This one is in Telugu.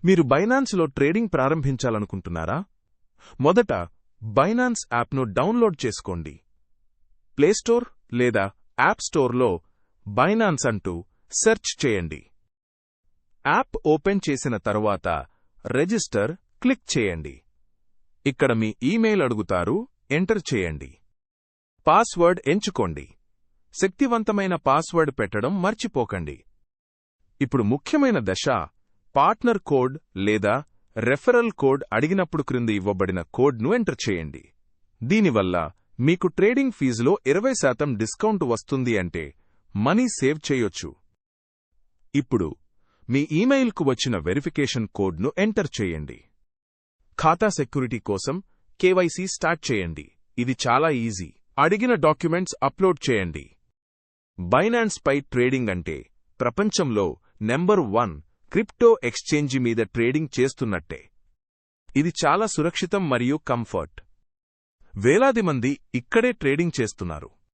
మీరు బైనాన్స్లో ట్రేడింగ్ ప్రారంభించాలనుకుంటున్నారా? మొదట బైనాన్స్ యాప్ను డౌన్లోడ్ చేసుకోండి. ప్లేస్టోర్ లేదా యాప్ స్టోర్లో బైనాన్స్ అంటూ సెర్చ్ చేయండి. యాప్ ఓపెన్ చేసిన తరువాత రిజిస్టర్ క్లిక్ చేయండి. ఇక్కడ మీ ఈమెయిల్ అడుగుతారు, ఎంటర్ చేయండి. పాస్వర్డ్ ఎంచుకోండి. శక్తివంతమైన పాస్వర్డ్ పెట్టడం మర్చిపోకండి. ఇప్పుడు ముఖ్యమైన దశ, పార్ట్నర్ కోడ్ లేదా రెఫరల్ కోడ్ అడిగినప్పుడు క్రింద ఇవ్వబడిన కోడ్ను ఎంటర్ చేయండి. దీనివల్ల మీకు ట్రేడింగ్ ఫీజులో 20% డిస్కౌంట్ వస్తుంది, అంటే మనీ సేవ్ చేయొచ్చు. ఇప్పుడు మీ ఈమెయిల్కు వచ్చిన వెరిఫికేషన్ కోడ్ను ఎంటర్ చేయండి. ఖాతా సెక్యూరిటీ కోసం కేవైసీ స్టార్ట్ చేయండి. ఇది చాలా ఈజీ. అడిగిన డాక్యుమెంట్స్ అప్లోడ్ చేయండి. బైనాన్స్ పై ట్రేడింగ్ అంటే ప్రపంచంలో నెంబర్ 1 క్రిప్టో ఎక్స్చేంజి మీద ట్రేడింగ్ చేస్తున్నట్టే. ఇది చాలా సురక్షితం మరియు కంఫర్ట్. వేలాది మంది ఇక్కడే ట్రేడింగ్ చేస్తున్నారు.